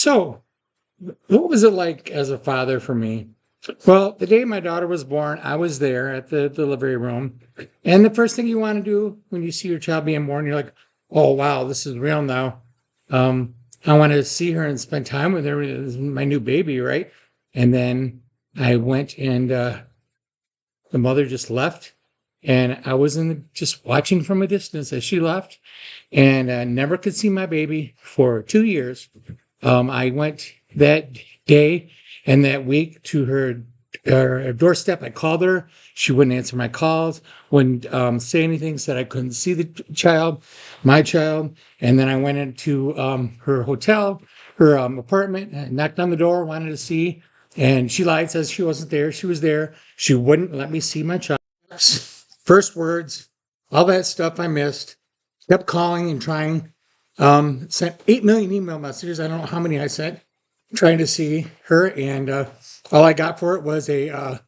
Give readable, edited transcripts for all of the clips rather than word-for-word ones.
So, what was it like as a father for me? Well, the day my daughter was born, I was there at the delivery room. And the first thing you want to do when you see your child being born, you're like, oh, wow, this is real now. Um, I want to see her and spend time with her. This is my new baby, right? And then I went and the mother just left. And I was just watching from a distance as she left and never could see my baby for 2 years. I went that day and that week to her doorstep. I called her. She wouldn't answer my calls, wouldn't say anything, said I couldn't see the child, my child. And then I went into her hotel, her apartment, knocked on the door, wanted to see. And she lied, says she wasn't there. She was there. She wouldn't let me see my child. First words, all that stuff I missed. Kept calling and trying. Sent 8 million email messages. I don't know how many I sent trying to see her. And all I got for it was a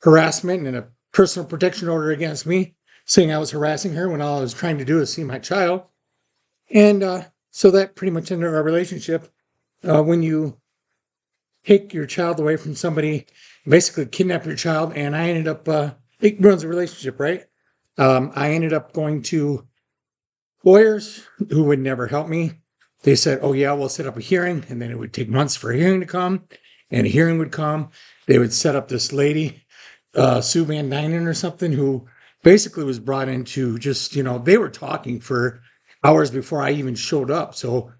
harassment and a personal protection order against me, saying I was harassing her when all I was trying to do is see my child. And so that pretty much ended our relationship. When you take your child away from somebody, basically kidnap your child, and I ended up, it ruins a relationship, right? I ended up going to lawyers who would never help me. They said, oh, yeah, we'll set up a hearing. And then it would take months for a hearing to come. And a hearing would come. They would set up this lady, Sue Van Dynen or something, who basically was brought in to just, they were talking for hours before I even showed up. So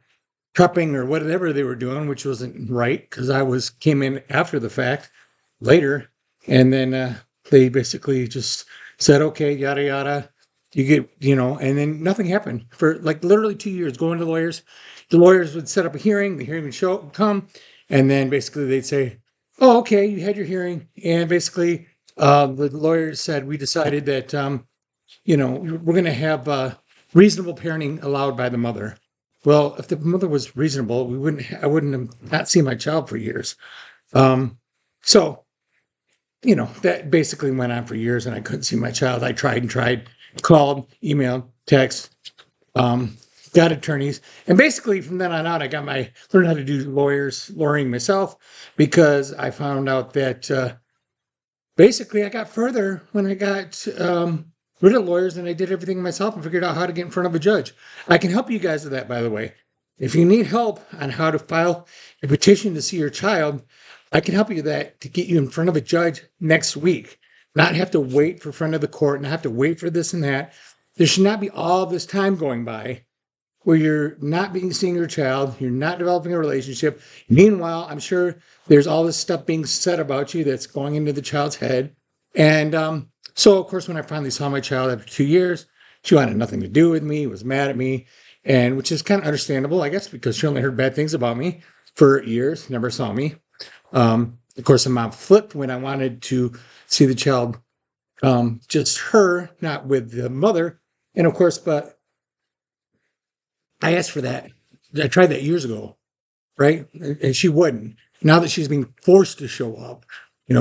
prepping or whatever they were doing, which wasn't right because came in after the fact later. And then they basically just said, okay, yada, yada. You get, and then nothing happened for like literally 2 years going to lawyers. The lawyers would set up a hearing, the hearing would come, and then basically they'd say, oh, okay, you had your hearing. And basically the lawyers said, we decided that, we're going to have reasonable parenting allowed by the mother. Well, if the mother was reasonable, I wouldn't have not seen my child for years. So that basically went on for years and I couldn't see my child. I tried and tried, called, emailed, text, got attorneys. And basically from then on out, learned how to do lawyering myself because I found out that basically I got further when I got rid of lawyers and I did everything myself and figured out how to get in front of a judge. I can help you guys with that, by the way. If you need help on how to file a petition to see your child, I can help you with that to get you in front of a judge next week. Not have to wait for front of the court, not have to wait for this and that. There should not be all this time going by where you're not seeing your child, you're not developing a relationship. Meanwhile, I'm sure there's all this stuff being said about you that's going into the child's head. And so, of course, when I finally saw my child after 2 years, she wanted nothing to do with me, was mad at me, and which is kind of understandable, I guess, because she only heard bad things about me for years, never saw me. Of course, the mom flipped when I wanted to see the child, just her, not with the mother. And of course, but I asked for that. I tried that years ago, right? And she wouldn't. Now that she's being forced to show up,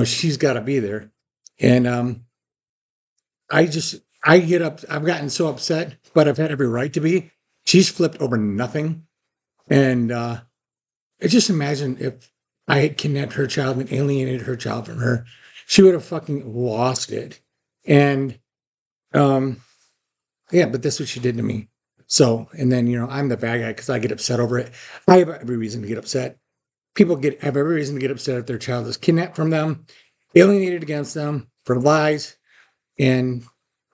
she's got to be there. And I've gotten so upset, but I've had every right to be. She's flipped over nothing. And I just imagine if I had kidnapped her child and alienated her child from her, she would have fucking lost it. And yeah, but that's what she did to me. So, and then, I'm the bad guy because I get upset over it. I have every reason to get upset. People have every reason to get upset if their child is kidnapped from them, alienated against them for lies, and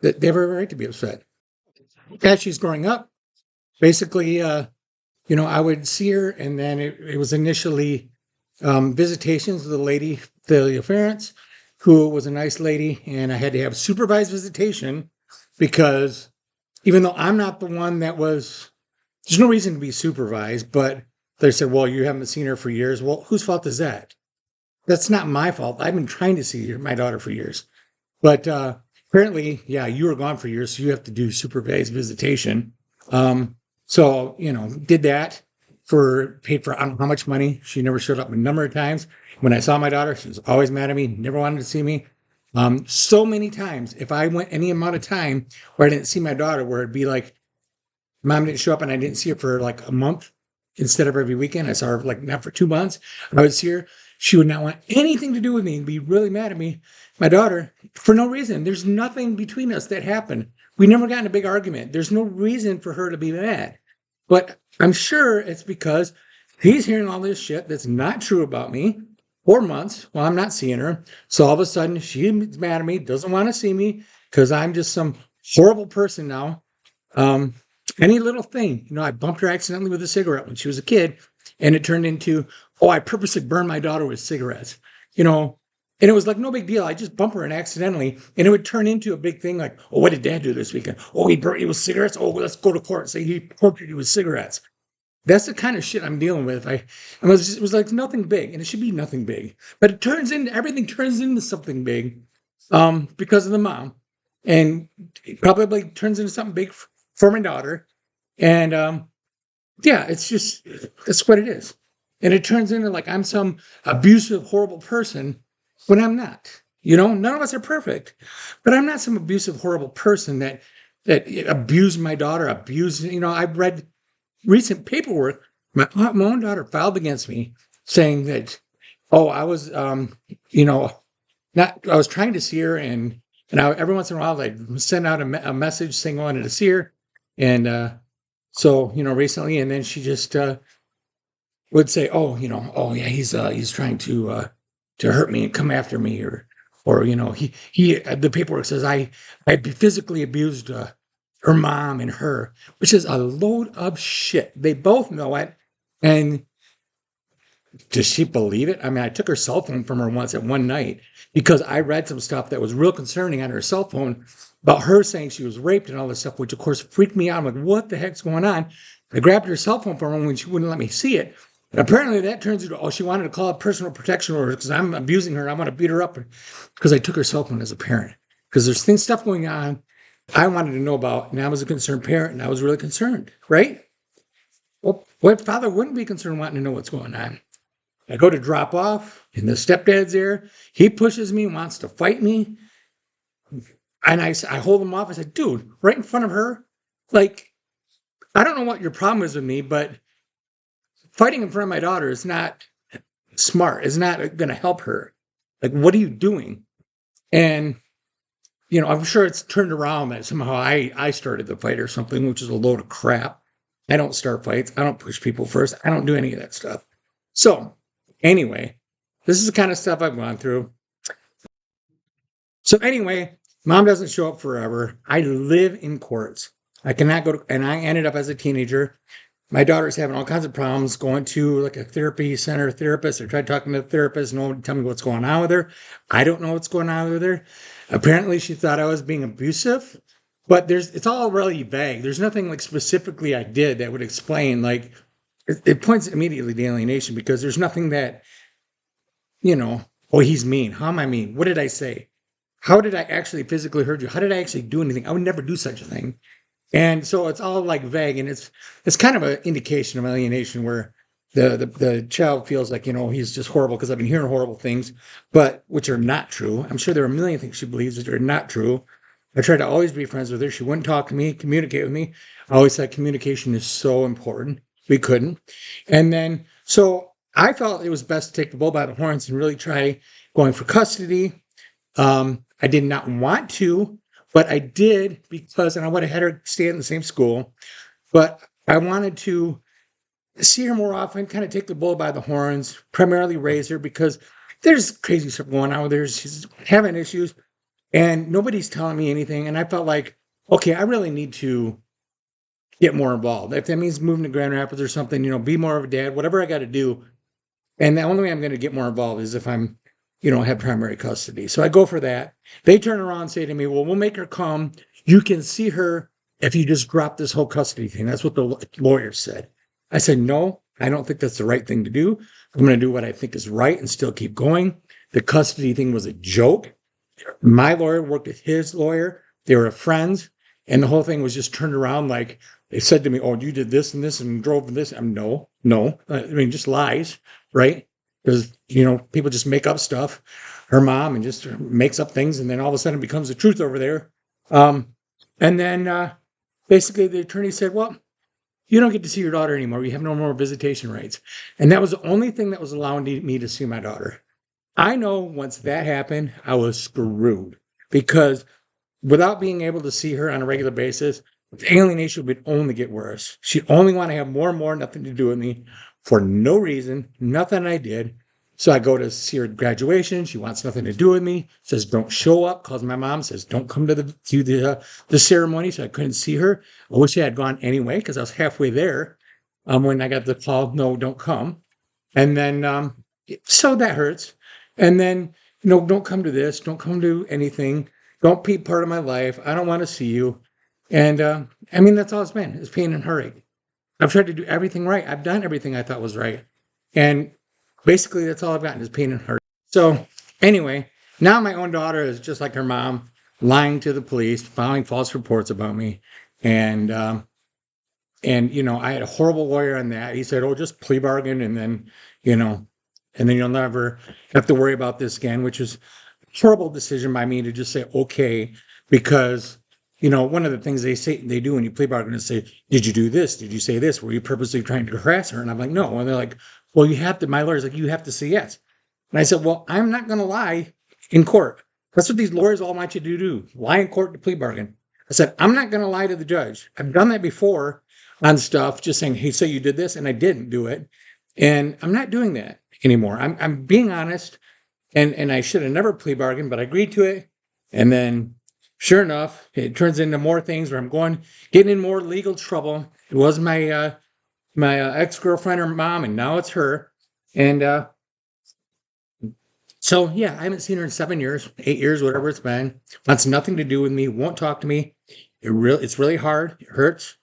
that they have every right to be upset. As she's growing up, basically, I would see her, and then it was initially visitations with a lady, the parents, who was a nice lady, and I had to have supervised visitation because even though I'm not the one there's no reason to be supervised, but they said, well, you haven't seen her for years. Well, whose fault is that? That's not my fault. I've been trying to see my daughter for years. But apparently, yeah, you were gone for years, so you have to do supervised visitation. So, did that paid for I don't know how much money. She never showed up a number of times. When I saw my daughter, she was always mad at me, never wanted to see me. So many times, if I went any amount of time where I didn't see my daughter, where it'd be like, mom didn't show up and I didn't see her for like a month, instead of every weekend. I saw her like not for 2 months. I would see her. She would not want anything to do with me and be really mad at me. My daughter, for no reason. There's nothing between us that happened. We never got in a big argument. There's no reason for her to be mad. But I'm sure it's because he's hearing all this shit that's not true about me 4 months while I'm not seeing her. So all of a sudden she's mad at me, doesn't want to see me because I'm just some horrible person now. Um, any little thing, I bumped her accidentally with a cigarette when she was a kid, and it turned into, oh, I purposely burned my daughter with cigarettes, and it was like no big deal. I just bump her and accidentally, and it would turn into a big thing like, oh, what did Dad do this weekend? Oh, he burnt you with cigarettes. Oh, let's go to court and say he tortured you with cigarettes. That's the kind of shit I'm dealing with. It was like nothing big, and it should be nothing big, but everything turns into something big, because of the mom, and it probably turns into something big for my daughter, and yeah, that's what it is, and it turns into like I'm some abusive, horrible person when I'm not. None of us are perfect, but I'm not some abusive, horrible person that abused my daughter, abused. I've read recent paperwork my own daughter filed against me saying that, oh, I was, not, I was trying to see her and every once in a while I'd send out a message saying I wanted to see her. And, so, recently, and then she just, would say, oh, oh yeah, he's trying to hurt me and come after me or, the paperwork says I physically abused, her mom and her, which is a load of shit. They both know it. And does she believe it? I mean, I took her cell phone from her once at one night because I read some stuff that was real concerning on her cell phone about her saying she was raped and all this stuff, which of course freaked me out. I'm like, what the heck's going on? I grabbed her cell phone from her when she wouldn't let me see it. And apparently that turns into, oh, she wanted to call a personal protection order because I'm abusing her. I want to beat her up because I took her cell phone as a parent. Because there's stuff going on I wanted to know about, and I was a concerned parent, and I was really concerned, right? Well, what father wouldn't be concerned wanting to know what's going on? I go to drop off, and the stepdad's there. He pushes me, wants to fight me. And I hold him off. I said, dude, right in front of her? Like, I don't know what your problem is with me, but fighting in front of my daughter is not smart. It's not going to help her. Like, what are you doing? And I'm sure it's turned around that somehow I started the fight or something, which is a load of crap. I don't start fights. I don't push people first. I don't do any of that stuff. So anyway, this is the kind of stuff I've gone through. So anyway, mom doesn't show up forever. I live in courts. I cannot go to, and I ended up as a teenager. My daughter's having all kinds of problems going to like a therapy center therapist. I tried talking to the therapist. No one would tell me what's going on with her. I don't know what's going on with her. Apparently she thought I was being abusive, but it's all really vague. There's nothing like specifically I did that would explain, like it points immediately to alienation because there's nothing that, oh, he's mean. How am I mean? What did I say? How did I actually physically hurt you? How did I actually do anything? I would never do such a thing. And so it's all like vague, and it's kind of an indication of alienation where the child feels like, he's just horrible because I've been hearing horrible things, but which are not true. I'm sure there are a million things she believes that are not true. I tried to always be friends with her. She wouldn't talk to me, communicate with me. I always said communication is so important. We couldn't. And then, so I felt it was best to take the bull by the horns and really try going for custody. I did not want to, but I did because, and I would have had her stay in the same school, but I wanted to see her more often, kind of take the bull by the horns, primarily raise her because there's crazy stuff going on with her. She's having issues and nobody's telling me anything. And I felt like, okay, I really need to get more involved. If that means moving to Grand Rapids or something, be more of a dad, whatever I got to do. And the only way I'm going to get more involved is if I'm, have primary custody. So I go for that. They turn around and say to me, well, we'll make her come. You can see her if you just drop this whole custody thing. That's what the lawyer said. I said, no, I don't think that's the right thing to do. I'm going to do what I think is right and still keep going. The custody thing was a joke. My lawyer worked with his lawyer. They were friends. And the whole thing was just turned around like they said to me, oh, you did this and this and drove this. I'm no. I mean, just lies, right? Because, people just make up stuff. Her mom and just makes up things. And then all of a sudden it becomes the truth over there. And then basically the attorney said, well, you don't get to see your daughter anymore. You have no more visitation rights. And that was the only thing that was allowing me to see my daughter. I know once that happened, I was screwed because without being able to see her on a regular basis, the alienation would only get worse. She'd only want to have more and more, nothing to do with me for no reason, nothing I did. So I go to see her at graduation. She wants nothing to do with me. Says don't show up. Calls my mom. Says don't come to the ceremony. So I couldn't see her. I wish I had gone anyway because I was halfway there when I got the call. No, don't come. And then so that hurts. And then don't come to this. Don't come to anything. Don't be part of my life. I don't want to see you. And I mean that's all it's been. It's pain and hurting. I've tried to do everything right. I've done everything I thought was right. And basically, that's all I've gotten is pain and hurt. So anyway, now my own daughter is just like her mom, lying to the police, filing false reports about me. And I had a horrible lawyer on that. He said, oh, just plea bargain. You know, and then you'll never have to worry about this again, which was a horrible decision by me to just say, okay, because one of the things they do when you plea bargain is say, did you do this? Did you say this? Were you purposely trying to harass her? And I'm like, no. And they're like, well, my lawyer's like, you have to say yes. And I said, well, I'm not going to lie in court. That's what these lawyers all want you to do. Lie in court to plea bargain. I said, I'm not going to lie to the judge. I've done that before on stuff, just saying, hey, say you did this, and I didn't do it. And I'm not doing that anymore. I'm being honest, and I should have never plea bargained, but I agreed to it. And then sure enough, it turns into more things where I'm getting in more legal trouble. It was my ex-girlfriend or mom, and now it's her. And so, yeah, I haven't seen her in 7 years, 8 years, whatever it's been. Wants nothing to do with me, won't talk to me. It's really hard. It hurts.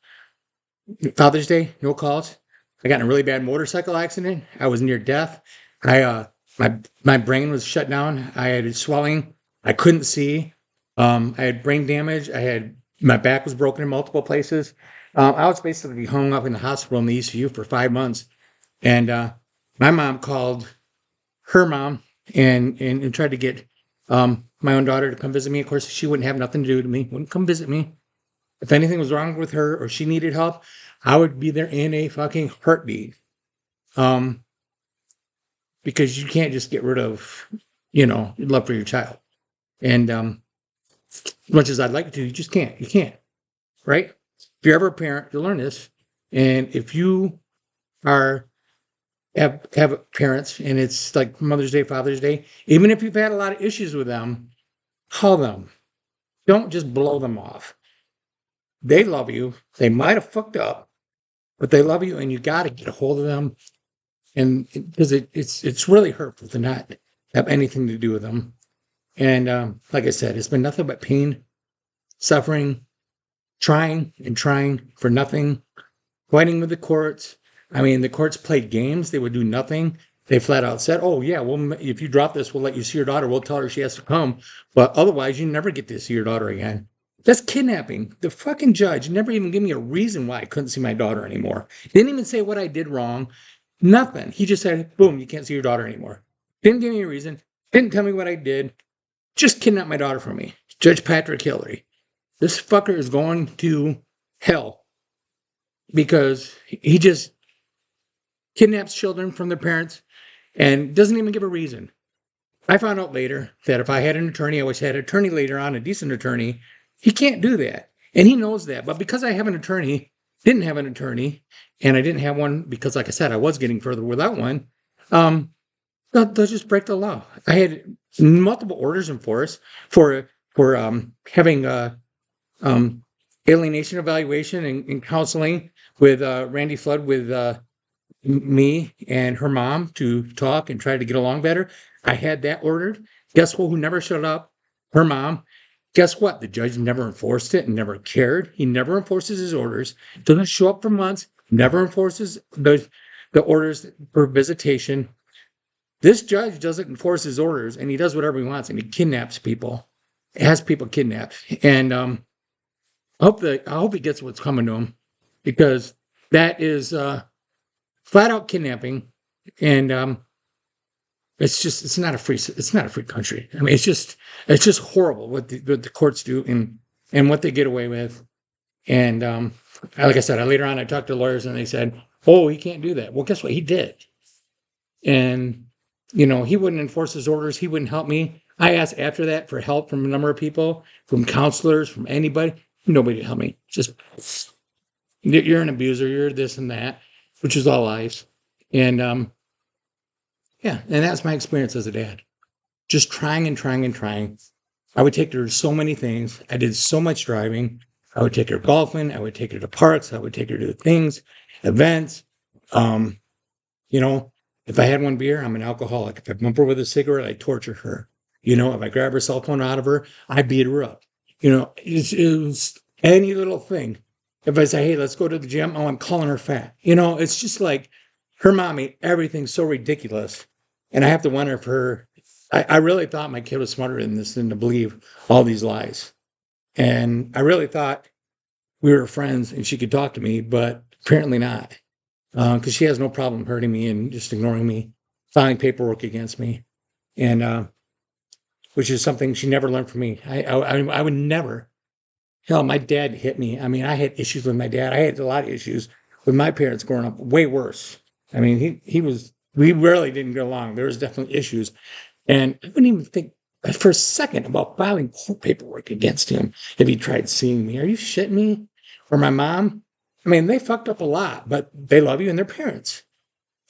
Father's Day, no calls. I got in a really bad motorcycle accident. I was near death. My brain was shut down. I had swelling. I couldn't see. I had brain damage. My back was broken in multiple places. I was basically hung up in the hospital in the ECU for 5 months. And my mom called her mom and tried to get my own daughter to come visit me. Of course, she wouldn't have nothing to do with me, wouldn't come visit me. If anything was wrong with her or she needed help, I would be there in a fucking heartbeat. Because you can't just get rid of, your love for your child. And as much as I'd like to, you just can't. You can't. Right? If you're ever a parent, you'll learn this. And if you have parents and it's like Mother's Day, Father's Day, even if you've had a lot of issues with them, call them. Don't just blow them off. They love you. They might have fucked up, but they love you, and you got to get a hold of them. And because it's really hurtful to not have anything to do with them. And like I said, it's been nothing but pain, suffering, trying for nothing, fighting with the courts. I mean, the courts played games. They would do nothing. They flat out said, oh, yeah, well, if you drop this, we'll let you see your daughter. We'll tell her she has to come. But otherwise, you never get to see your daughter again. That's kidnapping. The fucking judge never even gave me a reason why I couldn't see my daughter anymore. Didn't even say what I did wrong. Nothing. He just said, boom, you can't see your daughter anymore. Didn't give me a reason. Didn't tell me what I did. Just kidnapped my daughter from me. Judge Patrick Hillary. This fucker is going to hell because he just kidnaps children from their parents and doesn't even give a reason. I found out later that if I had an attorney, I wish I had an attorney later on, a decent attorney. He can't do that. And he knows that. But because I have an attorney, didn't have an attorney, and I didn't have one because, like I said, I was getting further without one, they'll just break the law. I had multiple orders in force for having alienation evaluation and counseling with Randy Flood with me and her mom to talk and try to get along better. I had that ordered. Guess who never showed up? Her mom. Guess what? The judge never enforced it and never cared. He never enforces his orders. Doesn't show up for months. Never enforces the orders for visitation. This judge doesn't enforce his orders, and he does whatever he wants, and he kidnaps people. Has people kidnapped. And I hope he gets what's coming to him, because that is flat out kidnapping, and it's not a free country. I mean, it's just horrible what the courts do and what they get away with. And like I said, later on, I talked to lawyers and they said, oh, he can't do that. Well, guess what? He did. And, he wouldn't enforce his orders. He wouldn't help me. I asked after that for help from a number of people, from counselors, from anybody. Nobody helped me. Just, you're an abuser. You're this and that, which is all lies. And yeah, and that's my experience as a dad. Just trying and trying and trying. I would take her to so many things. I did so much driving. I would take her golfing. I would take her to parks. I would take her to things, events. Um, you know, if I had one beer, I'm an alcoholic. If I bump her with a cigarette, I torture her. If I grab her cell phone out of her, I beat her up. It was any little thing. If I say, hey, let's go to the gym, oh, I'm calling her fat. It's just like her mom made everything so ridiculous. And I have to wonder if I really thought my kid was smarter than this than to believe all these lies. And I really thought we were friends and she could talk to me, but apparently not. Because she has no problem hurting me and just ignoring me, filing paperwork against me, and which is something she never learned from me. I would never. Hell, my dad hit me. I mean, I had issues with my dad. I had a lot of issues with my parents growing up, way worse. I mean, he was. We really didn't get along. There was definitely issues, and I wouldn't even think for a second about filing court paperwork against him if he tried seeing me. Are you shitting me? Or my mom? I mean, they fucked up a lot, but they love you and they're parents.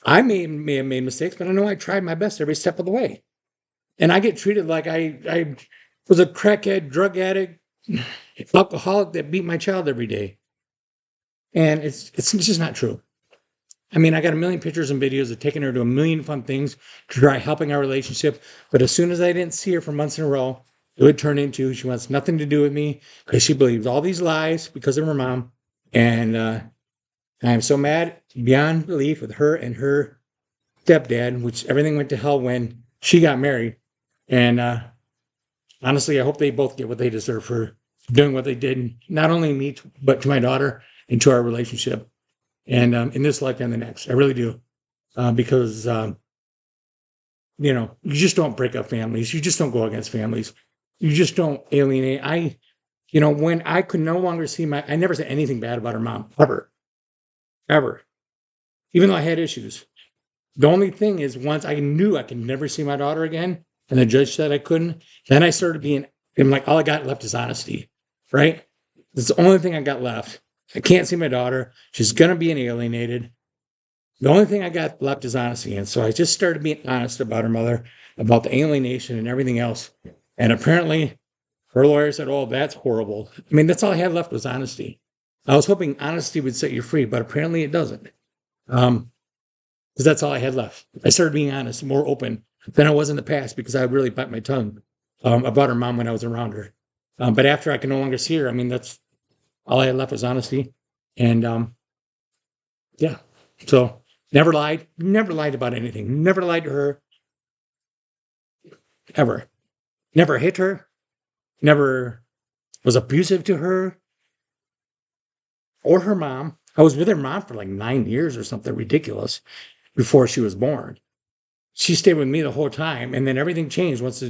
I may have made mistakes, but I know I tried my best every step of the way. And I get treated like I was a crackhead, drug addict, alcoholic that beat my child every day. And it's just not true. I mean, I got a million pictures and videos of taking her to a million fun things to try helping our relationship. But as soon as I didn't see her for months in a row, it would turn into she wants nothing to do with me because she believes all these lies because of her mom. And I'm so mad beyond belief with her and her stepdad, which everything went to hell when she got married. And honestly, I hope they both get what they deserve for doing what they did, not only me, but to my daughter and to our relationship. And in this life and the next, I really do. Because, you just don't break up families. You just don't go against families. You just don't alienate. When I could no longer see I never said anything bad about her mom, ever, even though I had issues. The only thing is once I knew I could never see my daughter again, and the judge said I couldn't, then I started I'm like, all I got left is honesty, right? That's the only thing I got left. I can't see my daughter. She's going to be alienated. The only thing I got left is honesty. And so I just started being honest about her mother, about the alienation and everything else. And apparently her lawyer said, oh, that's horrible. I mean, that's all I had left was honesty. I was hoping honesty would set you free, but apparently it doesn't. Because that's all I had left. I started being honest, more open than I was in the past because I really bite my tongue about her mom when I was around her. But after I could no longer see her, I mean, that's all I had left was honesty. And yeah, so never lied about anything, never lied to her, ever. Never hit her, never was abusive to her or her mom. I was with her mom for like 9 years or something ridiculous before she was born. She stayed with me the whole time, and then everything changed once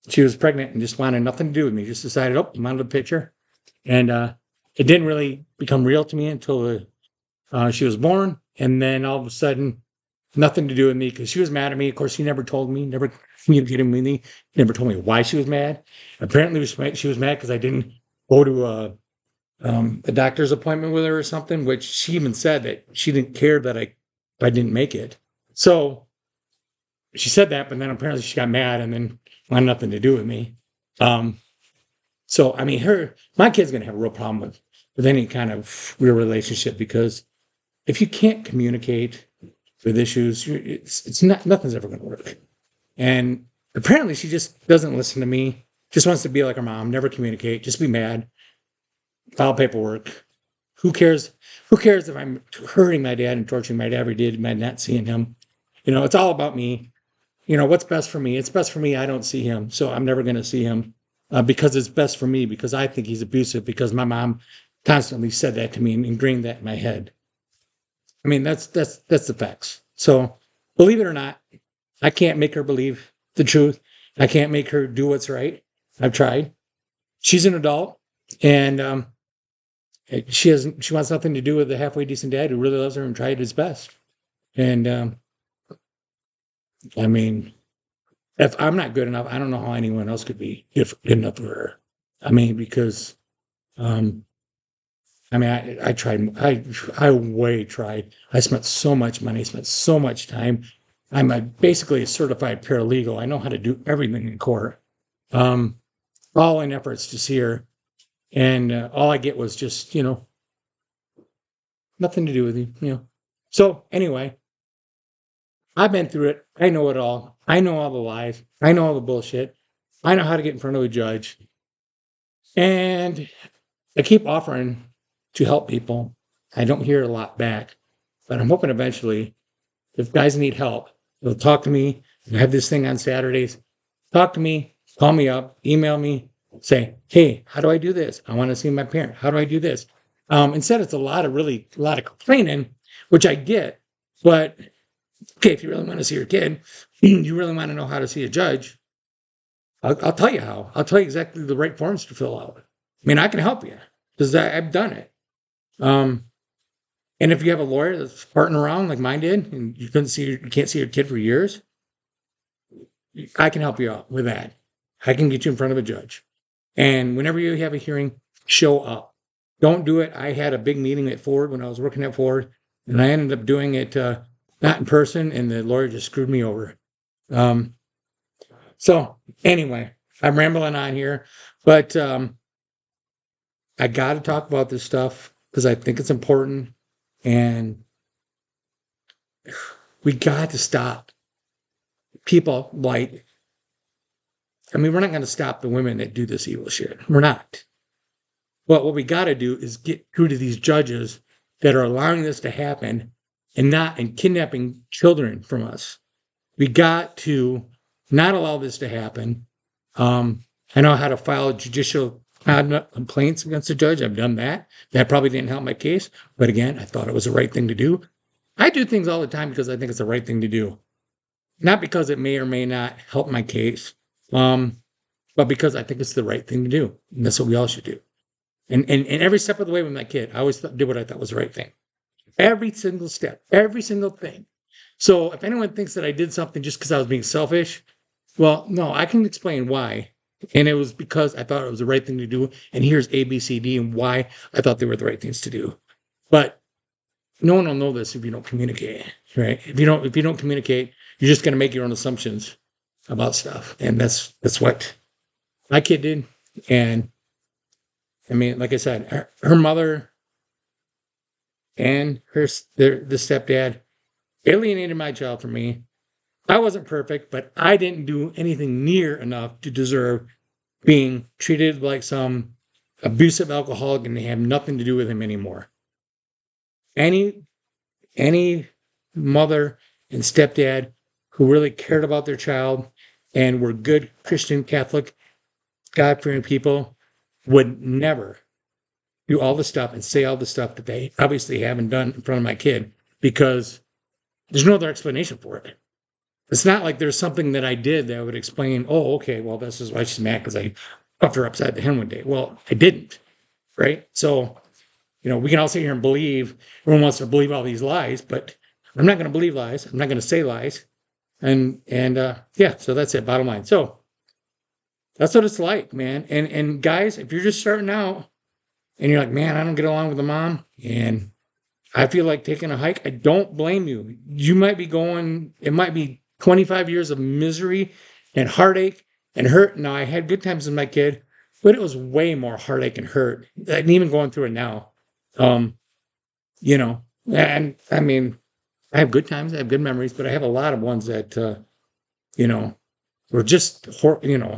she was pregnant and just wanted nothing to do with me. Just decided, oh, I'm out of the picture, and it didn't really become real to me until she was born, and then all of a sudden, nothing to do with me because she was mad at me. Of course, she never told me, never communicated with me, never told me why she was mad. Apparently, she was mad because I didn't go to a doctor's appointment with her or something, which she even said that she didn't care that I didn't make it. So she said that, but then apparently she got mad and then wanted nothing to do with me. So I mean, my kid's gonna have a real problem with any kind of real relationship because if you can't communicate with issues, it's not nothing's ever gonna work. And apparently, she just doesn't listen to me. Just wants to be like her mom, never communicate, just be mad, file paperwork. Who cares? Who cares if I'm hurting my dad and torturing my dad every day by not seeing him? It's all about me. What's best for me? It's best for me. I don't see him, so I'm never going to see him because it's best for me because I think he's abusive because my mom constantly said that to me and ingrained that in my head. I mean, that's the facts. So believe it or not, I can't make her believe the truth. I can't make her do what's right. I've tried. She's an adult, and She wants nothing to do with the halfway decent dad who really loves her and tried his best. And I mean, if I'm not good enough, I don't know how anyone else could be good enough for her. I mean, because um, I mean, I tried. I way tried. I spent so much money, spent so much time. Basically a certified paralegal. I know how to do everything in court. Um, all in efforts to see her, and all I get was just nothing to do with you. So anyway, I've been through it. I know it all. I know all the lies. I know all the bullshit. I know how to get in front of a judge, and I keep offering to help people. I don't hear a lot back, but I'm hoping eventually, if guys need help, they'll talk to me. I have this thing on Saturdays. Talk to me, call me up, email me, say, hey, how do I do this? I want to see my parent. How do I do this? Instead, it's a lot of complaining, which I get. But okay, if you really want to see your kid, you really want to know how to see a judge, I'll tell you how. I'll tell you exactly the right forms to fill out. I mean, I can help you because I've done it. Um, and if you have a lawyer that's farting around like mine did, and you can't see your kid for years, I can help you out with that. I can get you in front of a judge. And whenever you have a hearing, show up. Don't do it. I had a big meeting at Ford when I was working at Ford, and I ended up doing it not in person, and the lawyer just screwed me over. Um, so anyway, I'm rambling on here, but I got to talk about this stuff because I think it's important, and we got to stop people like. I mean, we're not going to stop the women that do this evil shit. We're not. But what we got to do is get through to these judges that are allowing this to happen and kidnapping children from us. We got to not allow this to happen. I know how to file judicial complaints against the judge. I've done that. That probably didn't help my case. But again, I thought it was the right thing to do. I do things all the time because I think it's the right thing to do. Not because it may or may not help my case, but because I think it's the right thing to do. And that's what we all should do. And every step of the way with my kid, I always did what I thought was the right thing. Every single step, every single thing. So if anyone thinks that I did something just because I was being selfish, well, no, I can explain why. And it was because I thought it was the right thing to do. And here's A, B, C, D, and why I thought they were the right things to do. But no one will know this if you don't communicate, right? If you don't communicate, you're just going to make your own assumptions about stuff. And that's what my kid did. And I mean, like I said, her mother and the stepdad alienated my child from me. I wasn't perfect, but I didn't do anything near enough to deserve being treated like some abusive alcoholic, and they have nothing to do with him anymore. Any mother and stepdad who really cared about their child and were good Christian, Catholic, God-fearing people would never do all the stuff and say all the stuff that they obviously haven't done in front of my kid because there's no other explanation for it. It's not like there's something that I did that would explain, oh, okay, well, this is why she's mad because I puffed her upside the head one day. Well, I didn't, right? So, we can all sit here and believe, everyone wants to believe all these lies, but I'm not going to believe lies. I'm not going to say lies. And yeah, so that's it, bottom line. So that's what it's like, man. And guys, if you're just starting out and you're like, man, I don't get along with the mom and I feel like taking a hike, I don't blame you. You might be it might be 25 years of misery and heartache and hurt. Now, I had good times with my kid, but it was way more heartache and hurt. And even going through it now, and I mean, I have good times, I have good memories, but I have a lot of ones that, were just,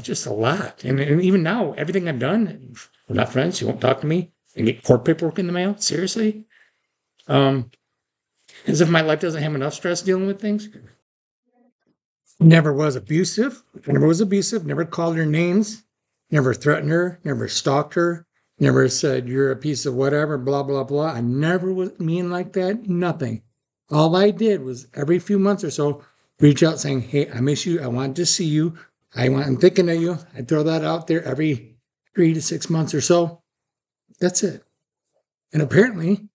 just a lot. And even now, everything I've done, we're not friends. She won't talk to me and get court paperwork in the mail. Seriously? As if my life doesn't have enough stress dealing with things. Never was abusive. Never called her names. Never threatened her. Never stalked her. Never said, you're a piece of whatever, blah, blah, blah. I never was mean like that. Nothing. All I did was every few months or so, reach out saying, hey, I miss you. I want to see you. I'm thinking of you. I throw that out there every 3 to 6 months or so. That's it. And apparently,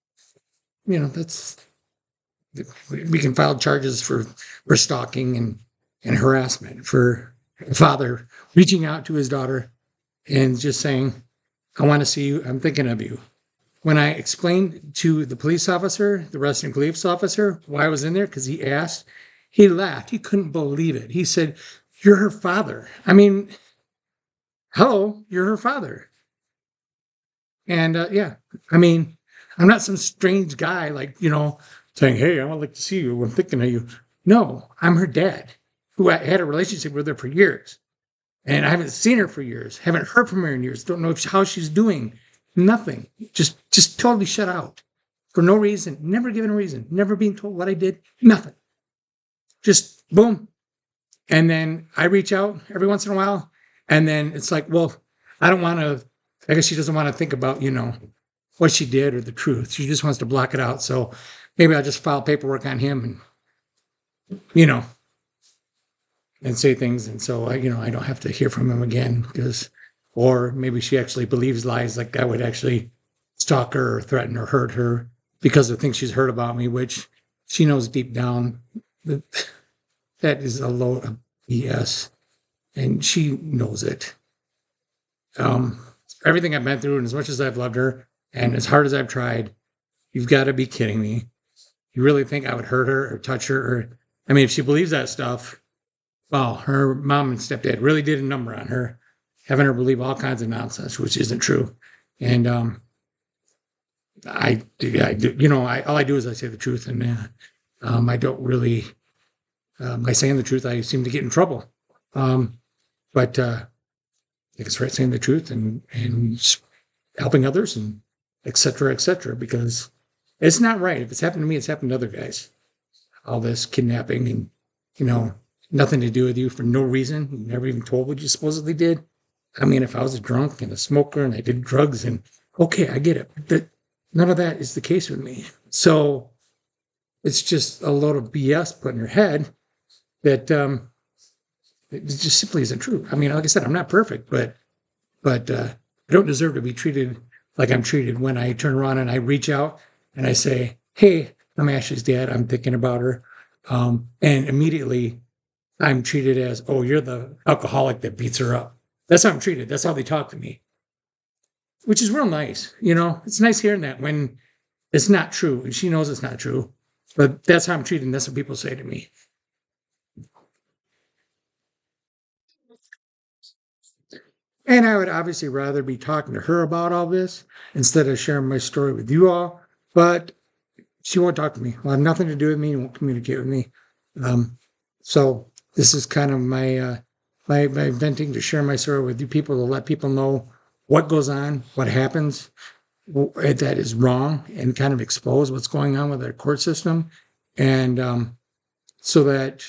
that's we can file charges for stalking and harassment for a father reaching out to his daughter and just saying, I want to see you. I'm thinking of you. When I explained to the police officer, the resident police officer, why I was in there, because he asked, he laughed. He couldn't believe it. He said, you're her father. I mean, hello, you're her father. And yeah, I mean, I'm not some strange guy like, saying, hey, I would like to see you. I'm thinking of you. No, I'm her dad, who I had a relationship with her for years. And I haven't seen her for years, haven't heard from her in years, don't know how she's doing. Nothing. Just totally shut out for no reason, never given a reason, never being told what I did, nothing. Just boom. And then I reach out every once in a while. And then it's like, well, I don't want to, I guess she doesn't want to think about, what she did or the truth. She just wants to block it out. So maybe I'll just file paperwork on him and, and say things. And so I don't have to hear from him again or maybe she actually believes lies like I would actually stalk her or threaten or hurt her because of things she's heard about me, which she knows deep down that that is a load of BS and she knows it. Um, Everything I've been through and as much as I've loved her and as hard as I've tried, you've got to be kidding me. You really think I would hurt her or touch her? I mean, if she believes that stuff, well, her mom and stepdad really did a number on her, having her believe all kinds of nonsense, which isn't true. And I do, all I do is I say the truth, and I don't really, by saying the truth, I seem to get in trouble. But I think it's right saying the truth and helping others and et cetera, because it's not right. If it's happened to me, it's happened to other guys. All this kidnapping and, nothing to do with you for no reason. You never even told what you supposedly did. I mean, if I was a drunk and a smoker and I did drugs and okay, I get it. But none of that is the case with me. So it's just a load of BS put in your head that it just simply isn't true. I mean, like I said, I'm not perfect, but I don't deserve to be treated like I'm treated when I turn around and I reach out and I say, hey, I'm Ashley's dad. I'm thinking about her. And immediately I'm treated as, oh, you're the alcoholic that beats her up. That's how I'm treated. That's how they talk to me, which is real nice. It's nice hearing that when it's not true and she knows it's not true, but that's how I'm treated. And that's what people say to me. And I would obviously rather be talking to her about all this instead of sharing my story with you all. But she won't talk to me. Will have nothing to do with me and won't communicate with me. So this is kind of my venting to share my story with you people to let people know what goes on, what happens that is wrong, and kind of expose what's going on with our court system, and so that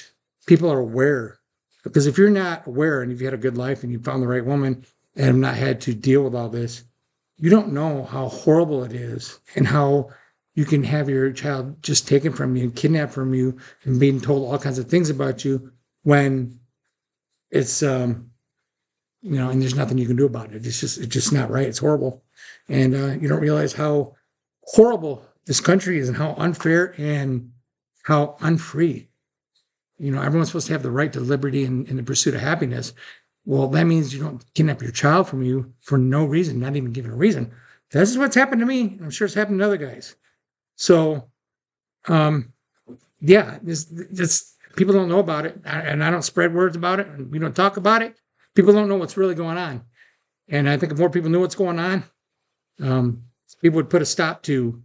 people are aware. Because if you're not aware and you've had a good life and you found the right woman and have not had to deal with all this, you don't know how horrible it is and how you can have your child just taken from you and kidnapped from you and being told all kinds of things about you when it's and there's nothing you can do about it. It's just not right. It's horrible. And you don't realize how horrible this country is and how unfair and how unfree. Everyone's supposed to have the right to liberty and the pursuit of happiness. Well, that means you don't kidnap your child from you for no reason, not even given a reason. This is what's happened to me. I'm sure it's happened to other guys. So, yeah, this people don't know about it, and I don't spread words about it, and we don't talk about it. People don't know what's really going on. And I think if more people knew what's going on, people would put a stop to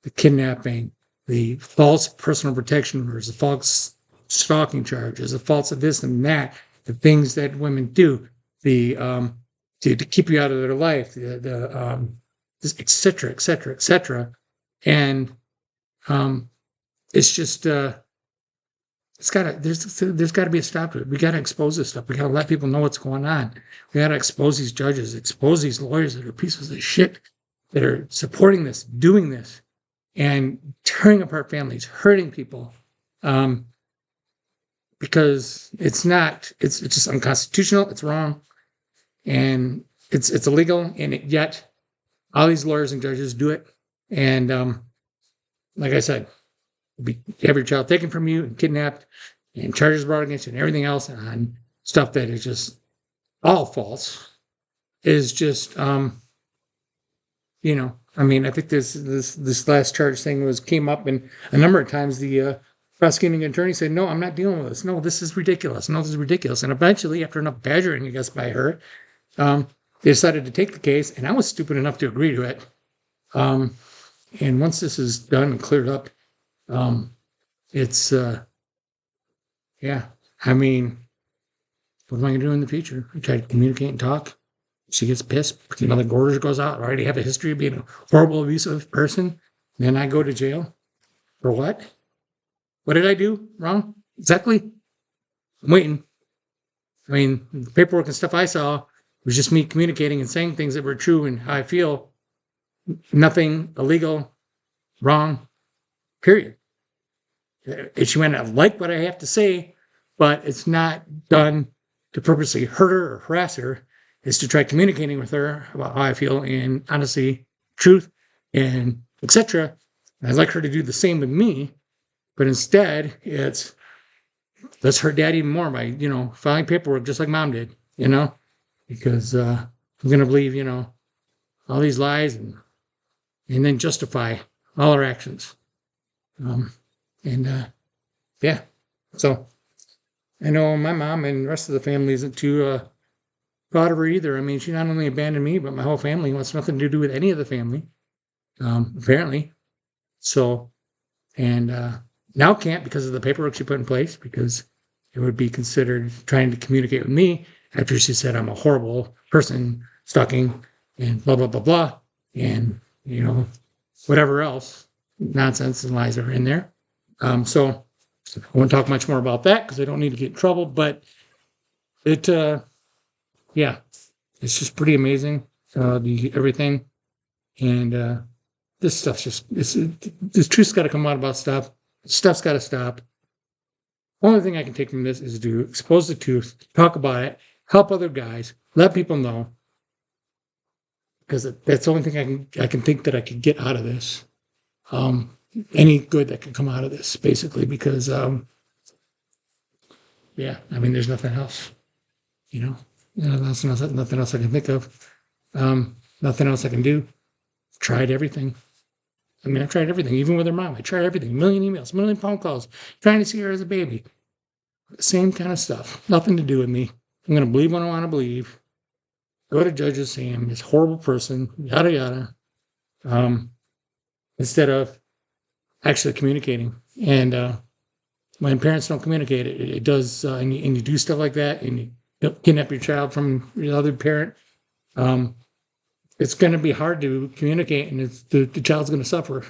the kidnapping, the false personal protection orders, the false stalking charges, the false of this and that, the things that women do, the to keep you out of their life, the et cetera, et cetera, et cetera. And it's just there's gotta be a stop to it. We gotta expose this stuff. We gotta let people know what's going on. We gotta expose these judges, expose these lawyers that are pieces of shit that are supporting this, doing this, and tearing apart families, hurting people. Because it's just unconstitutional, it's wrong, and it's illegal, and yet all these lawyers and judges do it, And like I said, have your child taken from you and kidnapped and charges brought against you and everything else on stuff that is just all false is just I mean, I think this last charge thing came up, and a number of times the prosecuting attorney said, "No, I'm not dealing with this. No, this is ridiculous. No, this is ridiculous." And eventually, after enough badgering, I guess, by her, they decided to take the case, and I was stupid enough to agree to it. And once this is done and cleared up, it's yeah. I mean, what am I going to do in the future? I try to communicate and talk. She gets pissed. Another order goes out. I already have a history of being a horrible, abusive person. Then I go to jail. For what? What did I do wrong? Exactly. I'm waiting. I mean, the paperwork and stuff I saw was just me communicating and saying things that were true and how I feel. Nothing illegal, wrong, period. She might not like what I have to say, but it's not done to purposely hurt her or harass her. Is to try communicating with her about how I feel in honesty, truth, and etc. I'd like her to do the same with me, but instead let's hurt dad even more by, filing paperwork just like mom did, because I'm going to believe, all these lies and then justify all our actions. Yeah. So I know my mom and the rest of the family isn't too proud of her either. I mean, she not only abandoned me, but my whole family wants nothing to do with any of the family, apparently. So, and now can't because of the paperwork she put in place, because it would be considered trying to communicate with me after she said I'm a horrible person, stalking, and blah, blah, blah, blah. And, whatever else nonsense and lies are in there. So I won't talk much more about that because I don't need to get in trouble, but yeah, it's just pretty amazing, everything. And this stuff's this truth's got to come out about stuff. Stuff's got to stop. Only thing I can take from this is to expose the truth, talk about it, help other guys, let people know, because that's the only thing I can think that I could get out of this. Any good that can come out of this, basically, because yeah, I mean, there's nothing else, nothing else I can think of. Nothing else I can do. Tried everything. I mean, I've tried everything, even with her mom. I tried everything. A million emails, a million phone calls, trying to see her as a baby. Same kind of stuff. Nothing to do with me. I'm going to believe what I want to believe. Go to judges, say I'm this horrible person, yada, yada. Instead of actually communicating. And when parents don't communicate, it does, and you do stuff like that, and you kidnap your child from your other parent, it's going to be hard to communicate, and the child's going to suffer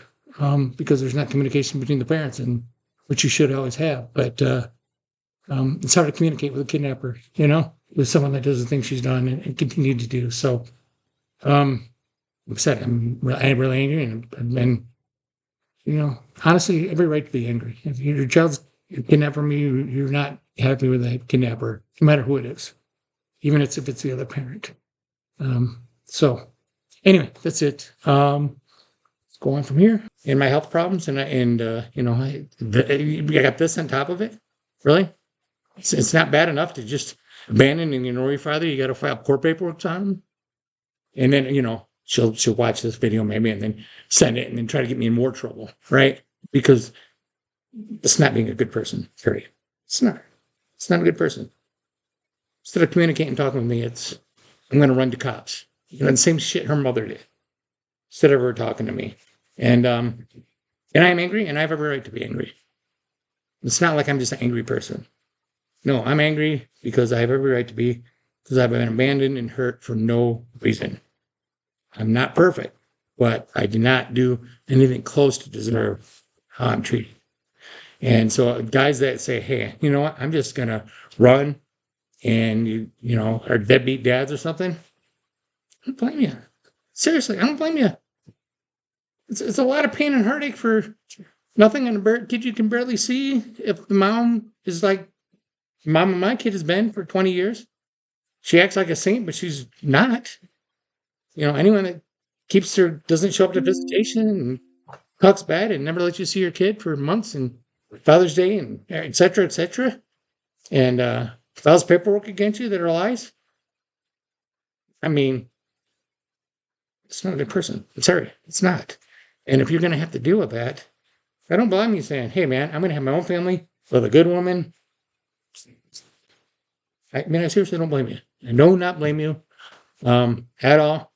because there's not communication between the parents, and which you should always have. But it's hard to communicate with a kidnapper, with someone that does the things she's done and continued to do. So, I'm upset. I'm really angry, and honestly, every right to be angry. If your child's kidnapped from you, you're not happy with that kidnapper, no matter who it is, even if it's the other parent. So. Anyway, that's it. Go on from here. And my health problems, I got this on top of it. Really, it's not bad enough to just abandon and ignore your father. You got to file court paperwork on him, and then she'll watch this video maybe and then send it and then try to get me in more trouble, right? Because it's not being a good person. Period. It's not. It's not a good person. Instead of communicating and talking with me, I'm going to run to cops. The same shit her mother did, instead of her talking to me. And I'm angry, and I have every right to be angry. It's not like I'm just an angry person. No, I'm angry because I have every right to be, because I've been abandoned and hurt for no reason. I'm not perfect, but I did not do anything close to deserve how I'm treated. And so guys that say, hey, you know what, I'm just going to run and, are deadbeat dads or something, I don't blame you. Seriously, I don't blame you. It's a lot of pain and heartache for nothing, and a kid you can barely see. If the mom is like mom of my kid has been for 20 years, she acts like a saint, but she's not. Anyone that doesn't show up to visitation and talks bad and never lets you see your kid for months and Father's Day and et cetera, and files paperwork against you that are lies. I mean, it's not a good person. I'm sorry, it's not. And if you're going to have to deal with that, I don't blame you saying, hey, man, I'm going to have my own family with a good woman. I mean, I seriously don't blame you. I do not blame you at all.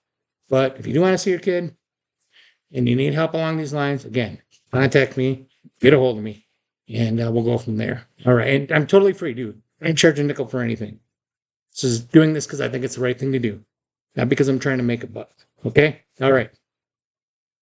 But if you do want to see your kid and you need help along these lines, again, contact me, get a hold of me, and we'll go from there. All right. And I'm totally free, dude. I ain't charging a nickel for anything. This is doing this because I think it's the right thing to do, not because I'm trying to make a buck. Okay? All right.